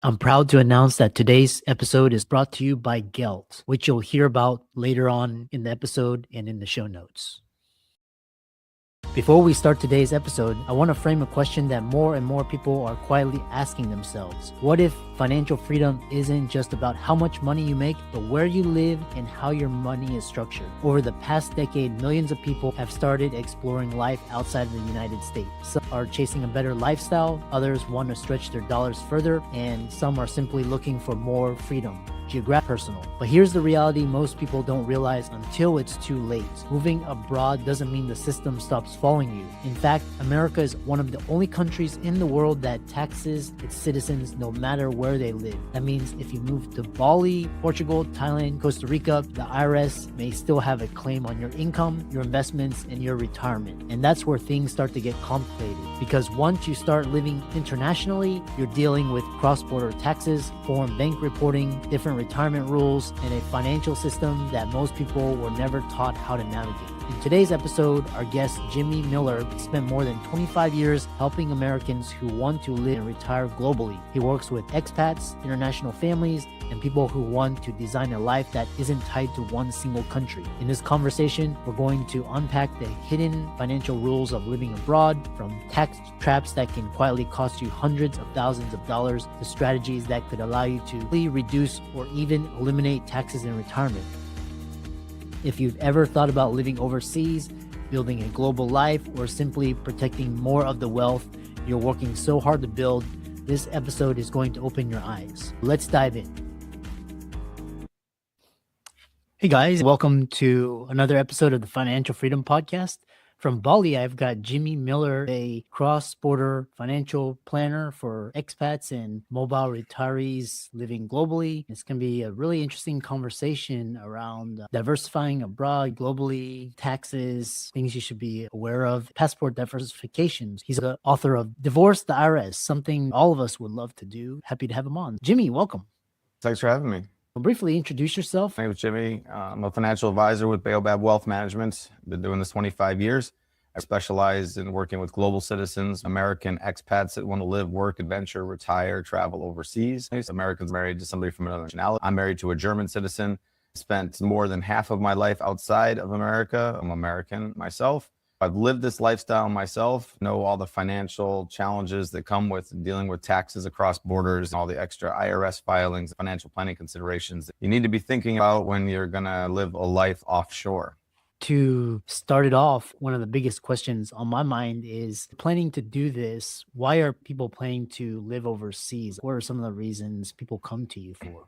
I'm proud to announce that today's episode is brought to you by Gelt, which you'll hear about later on in the episode and in the show notes. Before we start today's episode, I want to frame a question that more and more people are quietly asking themselves. What if financial freedom isn't just about how much money you make, but where you live and how your money is structured? Over the past decade, millions of people have started exploring life outside of the United States. Some are chasing a better lifestyle, others want to stretch their dollars further, and some are simply looking for more freedom. Geographic personal. But here's the reality most people don't realize until it's too late. Moving abroad doesn't mean the system stops following you. In fact, America is one of the only countries in the world that taxes its citizens no matter where they live. That means if you move to Bali, Portugal, Thailand, Costa Rica, the IRS may still have a claim on your income, your investments, and your retirement. And that's where things start to get complicated. Because once you start living internationally, you're dealing with cross-border taxes, foreign bank reporting, different retirement rules, and a financial system that most people were never taught how to navigate. In today's episode, our guest Jimmy Miller spent more than 25 years helping Americans who want to live and retire globally. He works with expats, international families, and people who want to design a life that isn't tied to one single country. In this conversation, we're going to unpack the hidden financial rules of living abroad, from tax traps that can quietly cost you hundreds of thousands of dollars to strategies that could allow you to reduce or even eliminate taxes in retirement. If you've ever thought about living overseas, building a global life, or simply protecting more of the wealth you're working so hard to build, this episode is going to open your eyes. Let's dive in. Hey guys, welcome to another episode of the Financial Freedom Podcast. From Bali, I've got Jimmy Miller, a cross-border financial planner for expats and mobile retirees living globally. It's going to be a really interesting conversation around diversifying abroad globally, taxes, things you should be aware of, passport diversification. He's the author of Divorce the IRS, something all of us would love to do. Happy to have him on. Jimmy, welcome. Thanks for having me. Well, briefly introduce yourself. My name is Jimmy. I'm a financial advisor with Baobab Wealth Management. Been doing this 25 years. I specialize in working with global citizens, American expats that want to live, work, adventure, retire, travel overseas. Americans married to somebody from another nationality. I'm married to a German citizen. Spent more than half of my life outside of America. I'm American myself. I've lived this lifestyle myself, know all the financial challenges that come with dealing with taxes across borders, all the extra IRS filings, financial planning considerations that you need to be thinking about when you're going to live a life offshore. To start it off, one of the biggest questions on my mind is planning to do this. Why are people planning to live overseas? What are some of the reasons people come to you for?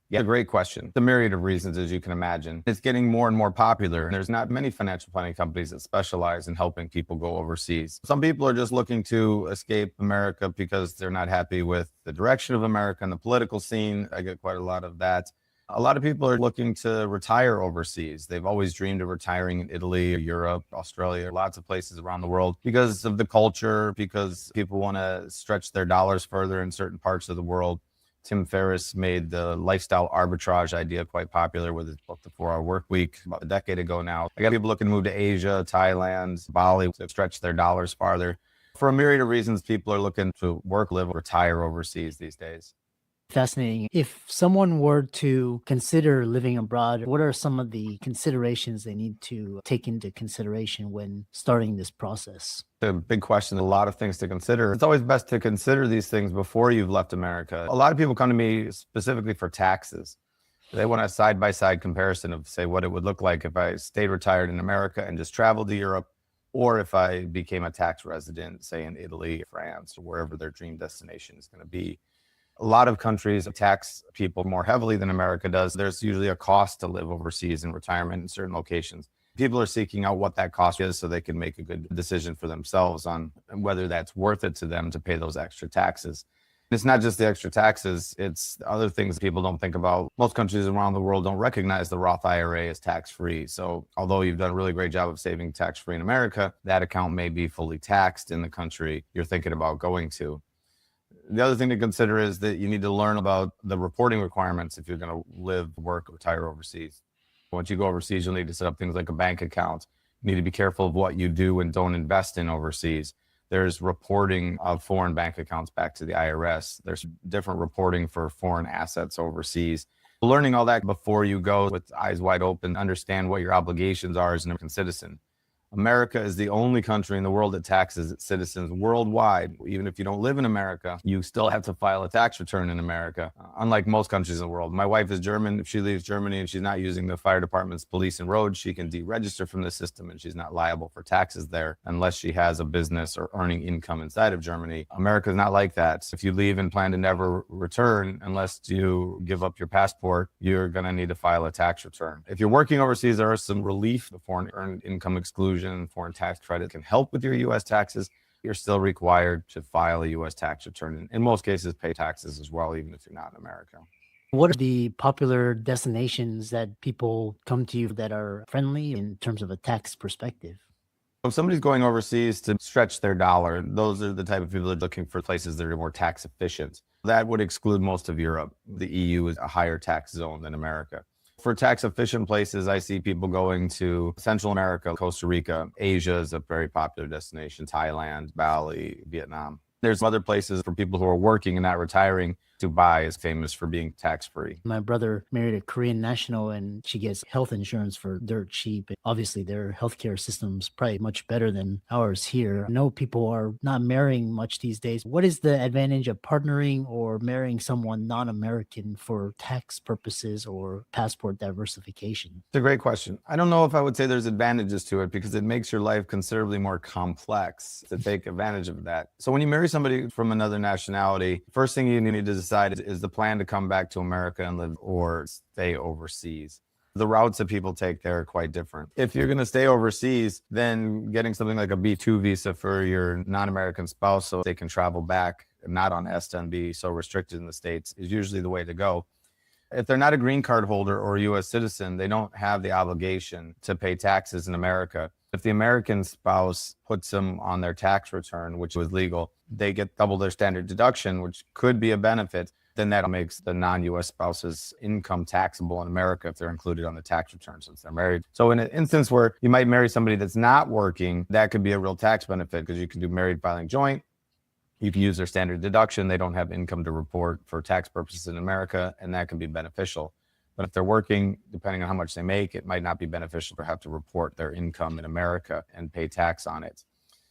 Yeah, great question. The myriad of reasons, as you can imagine. It's getting more and more popular. There's not many financial planning companies that specialize in helping people go overseas. Some people are just looking to escape America because they're not happy with the direction of America and the political scene. I get quite a lot of that. A lot of people are looking to retire overseas. They've always dreamed of retiring in Italy or Europe, Australia, lots of places around the world because of the culture, because people want to stretch their dollars further in certain parts of the world. Tim Ferriss made the lifestyle arbitrage idea quite popular with his book, The 4-Hour Workweek, about a decade ago now. I got people looking to move to Asia, Thailand, Bali to stretch their dollars farther. For a myriad of reasons, people are looking to work, live, retire overseas these days. Fascinating. If someone were to consider living abroad, what are some of the considerations they need to take into consideration when starting this process? A big question, a lot of things to consider. It's always best to consider these things before you've left America. A lot of people come to me specifically for taxes. They want a side-by-side comparison of, say, what it would look like if I stayed retired in America and just traveled to Europe, or if I became a tax resident, say in Italy, France, or wherever their dream destination is going to be. A lot of countries tax people more heavily than America does. There's usually a cost to live overseas in retirement in certain locations. People are seeking out what that cost is so they can make a good decision for themselves on whether that's worth it to them to pay those extra taxes. It's not just the extra taxes, it's other things people don't think about. Most countries around the world don't recognize the Roth IRA as tax-free. So although you've done a really great job of saving tax-free in America, that account may be fully taxed in the country you're thinking about going to. The other thing to consider is that you need to learn about the reporting requirements if you're going to live, work, retire overseas. Once you go overseas, you'll need to set up things like a bank account. You need to be careful of what you do and don't invest in overseas. There's reporting of foreign bank accounts back to the IRS. There's different reporting for foreign assets overseas. Learning all that before you go with eyes wide open, understand what your obligations are as an American citizen. America is the only country in the world that taxes its citizens worldwide. Even if you don't live in America, you still have to file a tax return in America, unlike most countries in the world. My wife is German. If she leaves Germany and she's not using the fire department's police and roads, she can deregister from the system and she's not liable for taxes there unless she has a business or earning income inside of Germany. America is not like that. If you leave and plan to never return, unless you give up your passport, you're going to need to file a tax return. If you're working overseas, there is some relief. The foreign earned income exclusion, foreign tax credit can help with your U.S. taxes. You're still required to file a U.S. tax return. And in most cases, pay taxes as well, even if you're not in America. What are the popular destinations that people come to you that are friendly in terms of a tax perspective? If somebody's going overseas to stretch their dollar, those are the type of people that are looking for places that are more tax efficient. That would exclude most of Europe. The EU is a higher tax zone than America. For tax efficient places, I see people going to Central America, Costa Rica. Asia is a very popular destination, Thailand, Bali, Vietnam. There's other places for people who are working and not retiring. Dubai is famous for being tax-free. My brother married a Korean national and she gets health insurance for dirt cheap. Obviously, their healthcare system's probably much better than ours here. I know people are not marrying much these days. What is the advantage of partnering or marrying someone non-American for tax purposes or passport diversification? It's a great question. I don't know if I would say there's advantages to it because it makes your life considerably more complex to take advantage of that. So when you marry somebody from another nationality, first thing you need to decide is the plan to come back to America and live or stay overseas. The routes that people take there are quite different. If you're going to stay overseas, then getting something like a B2 visa for your non-American spouse so they can travel back, not on S-10 be so restricted in the States, is usually the way to go. If they're not a green card holder or a U.S. citizen, they don't have the obligation to pay taxes in America. If the American spouse puts them on their tax return, which was legal, they get double their standard deduction, which could be a benefit. Then that makes the non-U.S. spouse's income taxable in America if they're included on the tax return since they're married. So in an instance where you might marry somebody that's not working, that could be a real tax benefit because you can do married filing joint. You can use their standard deduction. They don't have income to report for tax purposes in America, and that can be beneficial. But if they're working, depending on how much they make, it might not be beneficial to have to report their income in America and pay tax on it.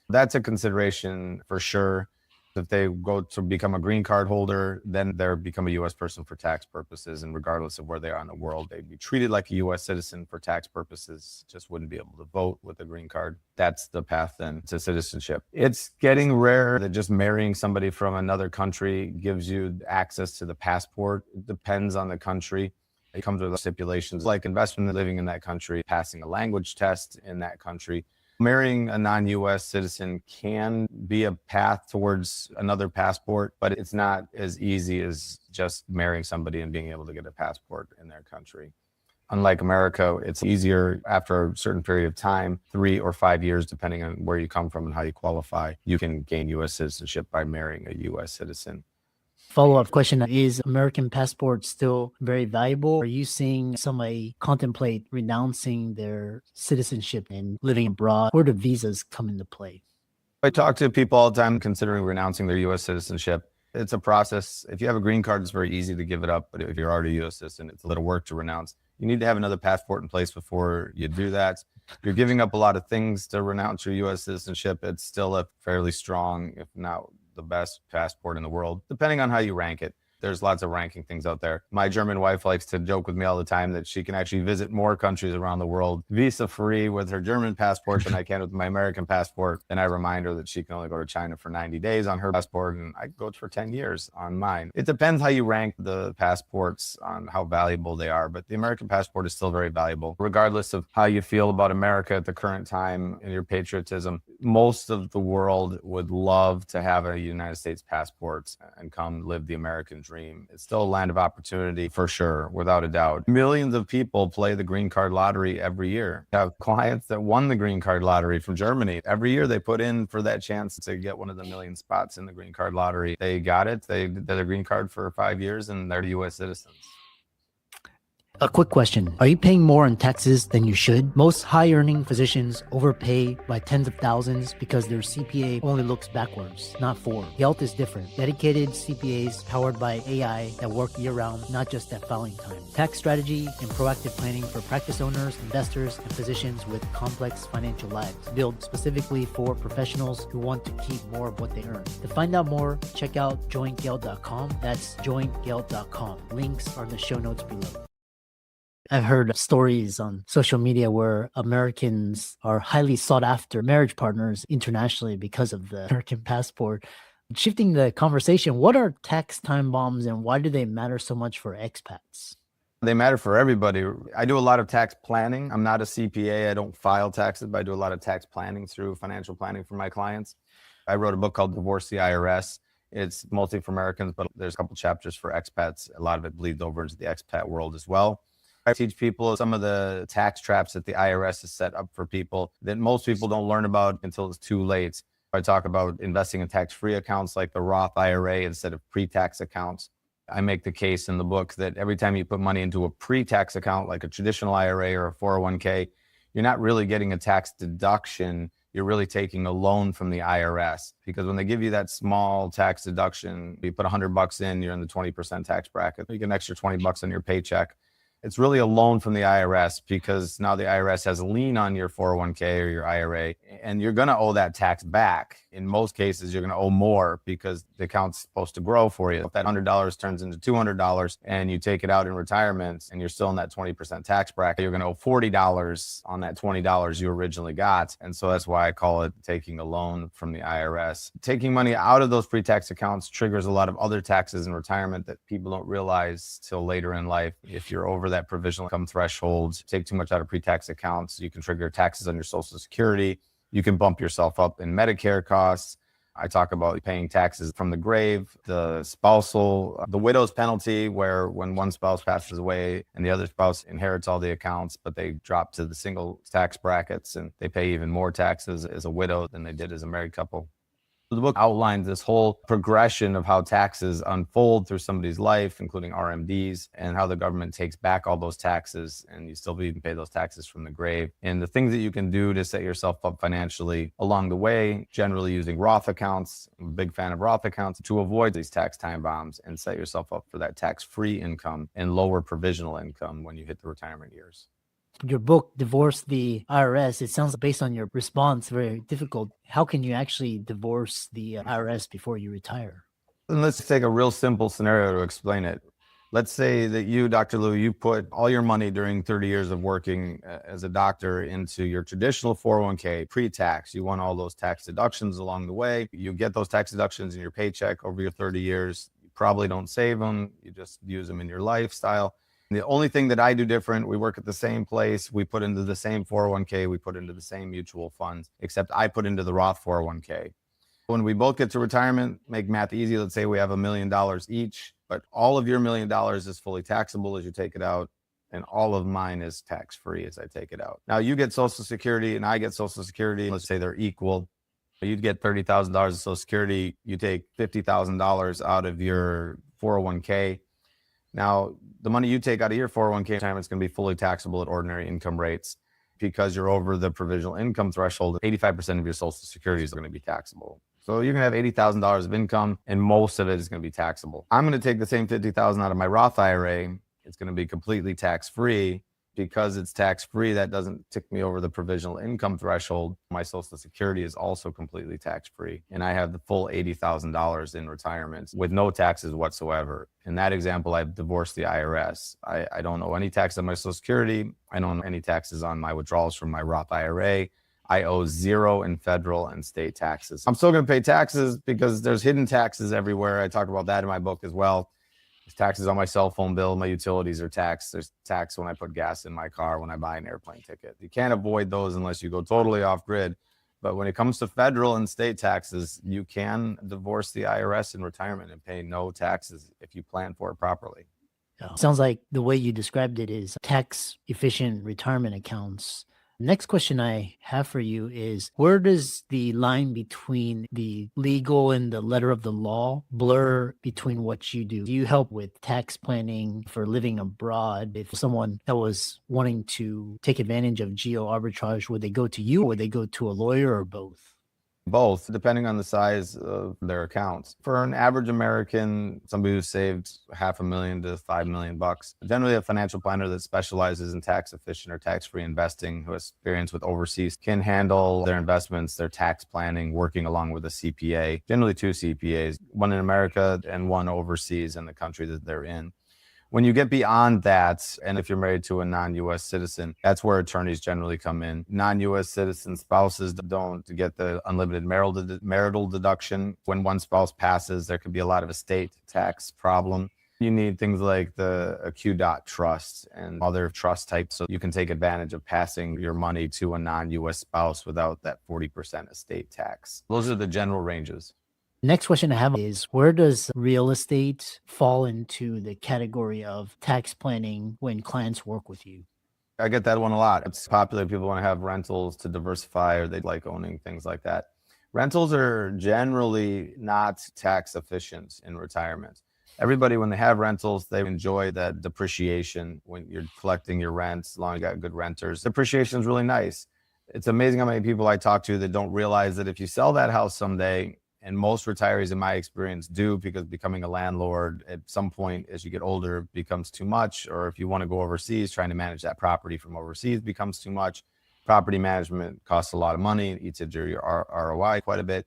That's a consideration for sure. If they go to become a green card holder, then they become a U.S. person for tax purposes. And regardless of where they are in the world, they'd be treated like a U.S. citizen for tax purposes, just wouldn't be able to vote with a green card. That's the path then to citizenship. It's getting rare that just marrying somebody from another country gives you access to the passport. It depends on the country. It comes with stipulations like investment living in that country, passing a language test in that country. Marrying a non-U.S. citizen can be a path towards another passport, but it's not as easy as just marrying somebody and being able to get a passport in their country. Unlike America, it's easier after a certain period of time, 3 or 5 years, depending on where you come from and how you qualify. You can gain U.S. citizenship by marrying a U.S. citizen. Follow-up question, is American passport still very valuable? Are you seeing somebody contemplate renouncing their citizenship and living abroad? Where do visas come into play? I talk to people all the time considering renouncing their U.S. citizenship. It's a process. If you have a green card, it's very easy to give it up. But if you're already a U.S. citizen, it's a little work to renounce. You need to have another passport in place before you do that. You're giving up a lot of things to renounce your U.S. citizenship. It's still a fairly strong, if not the best passport in the world, depending on how you rank it. There's lots of ranking things out there. My German wife likes to joke with me all the time that she can actually visit more countries around the world visa-free with her German passport than I can with my American passport. And I remind her that she can only go to China for 90 days on her passport, and I go for 10 years on mine. It depends how you rank the passports on how valuable they are, but the American passport is still very valuable. Regardless of how you feel about America at the current time and your patriotism, most of the world would love to have a United States passport and come live the American dream. It's still a land of opportunity for sure, without a doubt. Millions of people play the green card lottery every year. I have clients that won the green card lottery from Germany. Every year they put in for that chance to get one of the million spots in the green card lottery. They got it. They did a green card for 5 years and they're U.S. citizens. A quick question. Are you paying more in taxes than you should? Most high-earning physicians overpay by tens of thousands because their CPA only looks backwards, not forward. Gelt is different. Dedicated CPAs powered by AI that work year-round, not just at filing time. Tax strategy and proactive planning for practice owners, investors, and physicians with complex financial lives. Built specifically for professionals who want to keep more of what they earn. To find out more, check out jointgelt.com. That's jointgelt.com. Links are in the show notes below. I've heard stories on social media where Americans are highly sought after marriage partners internationally because of the American passport. Shifting the conversation, what are tax time bombs and why do they matter so much for expats? They matter for everybody. I do a lot of tax planning. I'm not a CPA. I don't file taxes, but I do a lot of tax planning through financial planning for my clients. I wrote a book called Divorce the IRS. It's mostly for Americans, but there's a couple chapters for expats. A lot of it bleeds over into the expat world as well. I teach people some of the tax traps that the IRS has set up for people that most people don't learn about until it's too late. I talk about investing in tax-free accounts like the Roth IRA instead of pre-tax accounts. I make the case in the book that every time you put money into a pre-tax account like a traditional IRA or a 401k, you're not really getting a tax deduction. You're really taking a loan from the IRS, because when they give you that small tax deduction, you put $100 in, you're in the 20% tax bracket. You get an extra $20 on your paycheck. It's really a loan from the IRS, because now the IRS has a lien on your 401k or your IRA, and you're going to owe that tax back. In most cases, you're going to owe more because the account's supposed to grow for you. If that $100 turns into $200 and you take it out in retirement and you're still in that 20% tax bracket, you're going to owe $40 on that $20 you originally got. And so that's why I call it taking a loan from the IRS. Taking money out of those pre-tax accounts triggers a lot of other taxes in retirement that people don't realize till later in life. If you're over that provisional income threshold, take too much out of pre-tax accounts, you can trigger taxes on your Social Security. You can bump yourself up in Medicare costs. I talk about paying taxes from the grave, the spousal, the widow's penalty, where when one spouse passes away and the other spouse inherits all the accounts, but they drop to the single tax brackets and they pay even more taxes as a widow than they did as a married couple. The book outlines this whole progression of how taxes unfold through somebody's life, including RMDs, and how the government takes back all those taxes and you still even pay those taxes from the grave. And the things that you can do to set yourself up financially along the way, generally using Roth accounts. I'm a big fan of Roth accounts to avoid these tax time bombs and set yourself up for that tax-free income and lower provisional income when you hit the retirement years. Your book, Divorce the IRS, it sounds based on your response very difficult. How can you actually divorce the IRS before you retire? And let's take a real simple scenario to explain it. Let's say that you, Dr. Lou, you put all your money during 30 years of working as a doctor into your traditional 401k, pre-tax. You want all those tax deductions along the way. You get those tax deductions in your paycheck over your 30 years. You probably don't save them. You just use them in your lifestyle. The only thing that I do different, we work at the same place, we put into the same 401k, we put into the same mutual funds, except I put into the Roth 401k. When we both get to retirement, make math easy, let's say we have $1 million each, but all of your $1 million is fully taxable as you take it out, and all of mine is tax-free as I take it out. Now you get Social Security and I get Social Security, let's say they're equal. You'd get $30,000 of Social Security, you take $50,000 out of your 401k. Now, the money you take out of your 401k retirement is going to be fully taxable at ordinary income rates because you're over the provisional income threshold. 85% of your Social Security is going to be taxable. So you're going to have $80,000 of income and most of it is going to be taxable. I'm going to take the same $50,000 out of my Roth IRA. It's going to be completely tax-free. Because it's tax-free, that doesn't tick me over the provisional income threshold. My Social Security is also completely tax-free. And I have the full $80,000 in retirement with no taxes whatsoever. In that example, I've divorced the IRS. I don't owe any tax on my Social Security. I don't owe any taxes on my withdrawals from my Roth IRA. I owe zero in federal and state taxes. I'm still going to pay taxes because there's hidden taxes everywhere. I talk about that in my book as well. There's taxes on my cell phone bill, my utilities are taxed. There's tax when I put gas in my car, when I buy an airplane ticket. You can't avoid those unless you go totally off grid. But when it comes to federal and state taxes, you can divorce the IRS in retirement and pay no taxes if you plan for it properly. Sounds like the way you described it is tax efficient retirement accounts Next question I have for you is, where does the line between the legal and the letter of the law blur between what you do? Do you help with tax planning for living abroad? If someone that was wanting to take advantage of geo arbitrage, would they go to you or would they go to a lawyer or both? Both, depending on the size of their accounts. For an average American, somebody who saved $500,000 to $5 million, generally a financial planner that specializes in tax efficient or tax-free investing, who has experience with overseas, can handle their investments, their tax planning, working along with a CPA, generally 2 CPAs, one in America and one overseas in the country that they're in. When you get beyond that, and if you're married to a non-US citizen, that's where attorneys generally come in. Non-US citizen spouses don't get the unlimited marital deduction. When one spouse passes, there can be a lot of estate tax problem. You need things like the Q-Dot trust and other trust types so you can take advantage of passing your money to a non-US spouse without that 40% estate tax. Those are the general ranges. Next question I have is, where does real estate fall into the category of tax planning when clients work with you? I get that one a lot. It's popular. People want to have rentals to diversify, or they like owning things like that. Rentals are generally not tax efficient in retirement. Everybody, when they have rentals, they enjoy that depreciation when you're collecting your rents, as long as you got good renters. Depreciation is really nice. It's amazing how many people I talk to that don't realize that if you sell that house someday, and most retirees in my experience do, because becoming a landlord at some point as you get older becomes too much, or if you want to go overseas, trying to manage that property from overseas becomes too much. Property management costs a lot of money, it eats into your ROI quite a bit.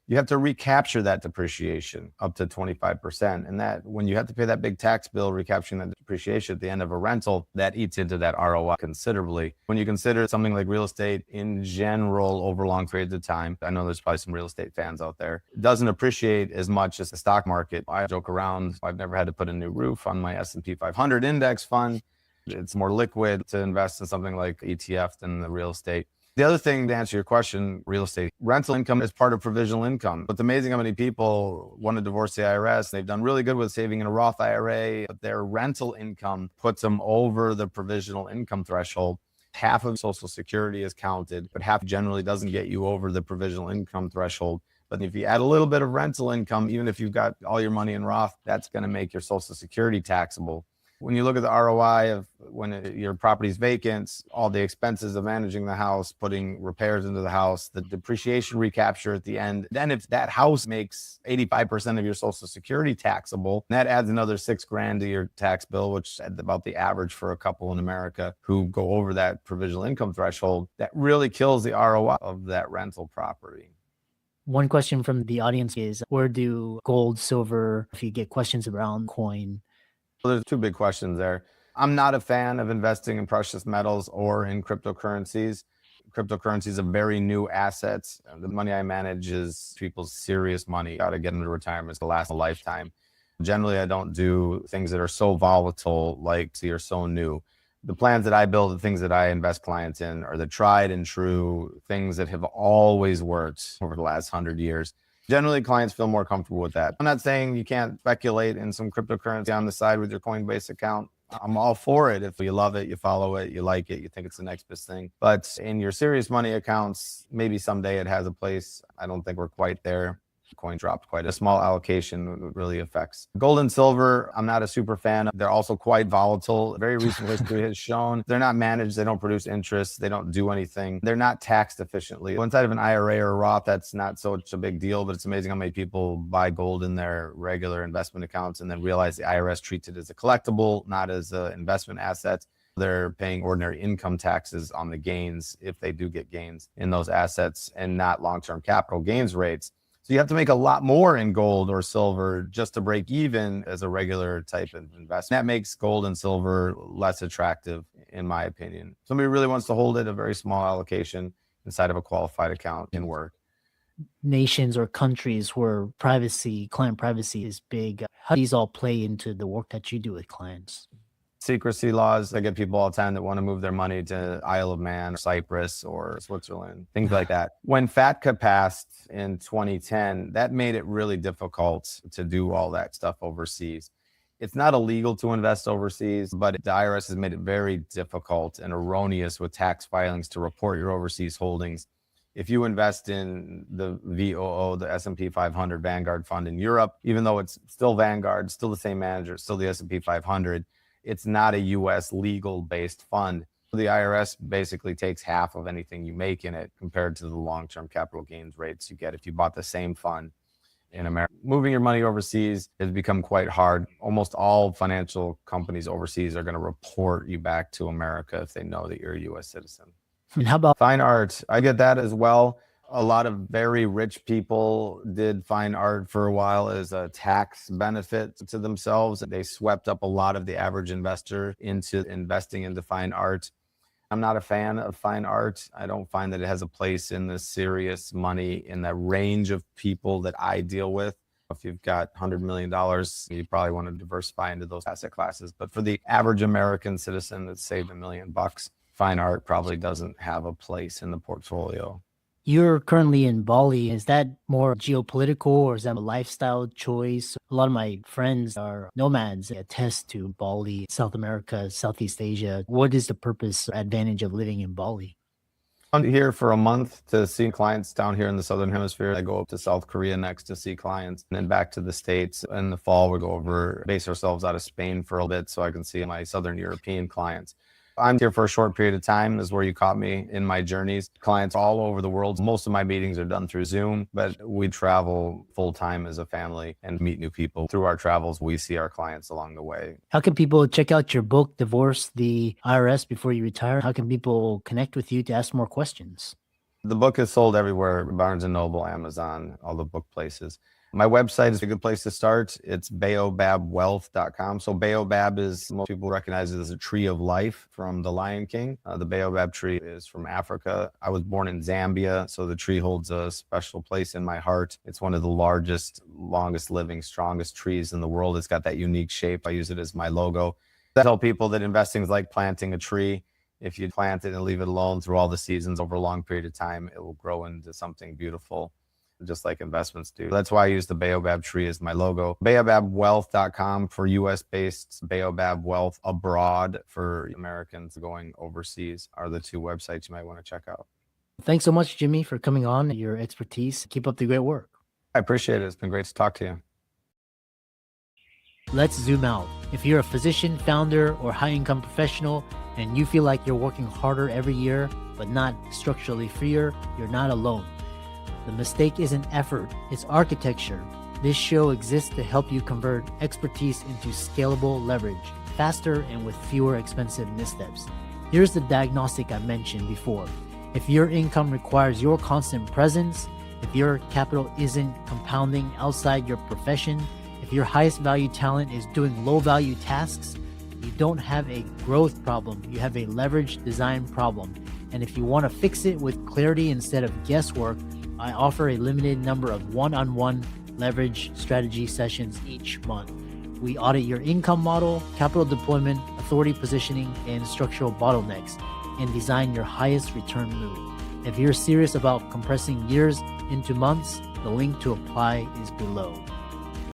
You have to recapture that depreciation up to 25%. And that, when you have to pay that big tax bill, recapturing that depreciation at the end of a rental, that eats into that ROI considerably. When you consider something like real estate in general over long periods of time, I know there's probably some real estate fans out there, it doesn't appreciate as much as the stock market. I joke around, I've never had to put a new roof on my S&P 500 index fund. It's more liquid to invest in something like ETF than the real estate. The other thing, to answer your question, real estate rental income is part of provisional income. It's amazing how many people want to divorce the IRS. They've done really good with saving in a Roth IRA, but their rental income puts them over the provisional income threshold. Half of Social Security is counted, but half generally doesn't get you over the provisional income threshold. But if you add a little bit of rental income, even if you've got all your money in Roth, that's going to make your Social Security taxable. When you look at the ROI of when your property's vacant, all the expenses of managing the house, putting repairs into the house, the depreciation recapture at the end, then if that house makes 85% of your Social Security taxable, that adds another $6,000 to your tax bill, which is about the average for a couple in America who go over that provisional income threshold. That really kills the ROI of that rental property. One question from the audience is, where do gold, silver, if you get questions around coin? So there's 2 big questions there. I'm not a fan of investing in precious metals or in cryptocurrencies. Cryptocurrencies are very new assets. The money I manage is people's serious money, how to get into retirement to last a lifetime. Generally, I don't do things that are so volatile, like they are so new. The plans that I build, the things that I invest clients in, are the tried and true things that have always worked over the last 100 years. Generally, clients feel more comfortable with that. I'm not saying you can't speculate in some cryptocurrency on the side with your Coinbase account. I'm all for it. If you love it, you follow it, you like it, you think it's the next best thing. But in your serious money accounts, maybe someday it has a place. I don't think we're quite there. Coin dropped quite a small allocation really affects. Gold and silver, I'm not a super fan. They're also quite volatile. Very recent history has shown they're not managed. They don't produce interest. They don't do anything. They're not taxed efficiently. Inside of an IRA or a Roth, that's not such a big deal, but it's amazing how many people buy gold in their regular investment accounts and then realize the IRS treats it as a collectible, not as an investment asset. They're paying ordinary income taxes on the gains, if they do get gains in those assets, and not long-term capital gains rates. So you have to make a lot more in gold or silver just to break even as a regular type of investment. That makes gold and silver less attractive, in my opinion. Somebody really wants to hold it, a very small allocation inside of a qualified account can work. Nations or countries where privacy, client privacy is big, how do these all play into the work that you do with clients? Secrecy laws. I get people all the time that want to move their money to Isle of Man, or Cyprus, or Switzerland, things like that. When FATCA passed in 2010, that made it really difficult to do all that stuff overseas. It's not illegal to invest overseas, but the IRS has made it very difficult and erroneous with tax filings to report your overseas holdings. If you invest in the VOO, the S&P 500 Vanguard fund in Europe, even though it's still Vanguard, still the same manager, still the S&P 500, it's not a US legal-based fund. The IRS basically takes half of anything you make in it compared to the long-term capital gains rates you get if you bought the same fund in America. Moving your money overseas has become quite hard. Almost all financial companies overseas are going to report you back to America if they know that you're a US citizen. And how about fine art? I get that as well. A lot of very rich people did fine art for a while as a tax benefit to themselves. They swept up a lot of the average investor into investing into fine art. I'm not a fan of fine art. I don't find that it has a place in the serious money in the range of people that I deal with. If you've got $100 million, you probably want to diversify into those asset classes. But for the average American citizen that's saved $1 million, fine art probably doesn't have a place in the portfolio. you're currently in Bali? Is that more geopolitical or is that a lifestyle choice? A lot of my friends are nomads, they attest to Bali, South America, Southeast Asia. What is the purpose or advantage of living in Bali? I'm here for a month to see clients down here in the Southern Hemisphere. I go up to South Korea next to see clients and then back to the States. In the fall, we go over, base ourselves out of Spain for a bit so I can see my Southern European clients. I'm here for a short period of time. This is where you caught me in my journeys. Clients all over the world. Most of my meetings are done through Zoom, but we travel full time as a family and meet new people. Through our travels, we see our clients along the way. How can people check out your book, Divorce the IRS Before You Retire? How can people connect with you to ask more questions? The book is sold everywhere, Barnes & Noble, Amazon, all the book places. My website is a good place to start. It's baobabwealth.com. So baobab is, most people recognize it as a tree of life from The Lion King. The baobab tree is from Africa. I was born in Zambia, so the tree holds a special place in my heart. It's one of the largest, longest living, strongest trees in the world. It's got that unique shape. I use it as my logo. I tell people that investing is like planting a tree. If you plant it and leave it alone through all the seasons over a long period of time, it will grow into something beautiful, just like investments do. That's why I use the Baobab tree as my logo. Baobabwealth.com for US-based, Baobab Wealth abroad for Americans going overseas are the two websites you might want to check out. Thanks so much, Jimmy, for coming on, your expertise. Keep up the great work. I appreciate it. It's been great to talk to you. Let's zoom out. If you're a physician, founder, or high-income professional, and you feel like you're working harder every year, but not structurally freer, you're not alone. The mistake isn't effort, it's architecture. This show exists to help you convert expertise into scalable leverage, faster and with fewer expensive missteps. Here's the diagnostic I mentioned before. If your income requires your constant presence, if your capital isn't compounding outside your profession, if your highest value talent is doing low value tasks, you don't have a growth problem, you have a leverage design problem. And if you want to fix it with clarity instead of guesswork, I offer a limited number of one-on-one leverage strategy sessions each month. We audit your income model, capital deployment, authority positioning, and structural bottlenecks, and design your highest return move. If you're serious about compressing years into months, the link to apply is below.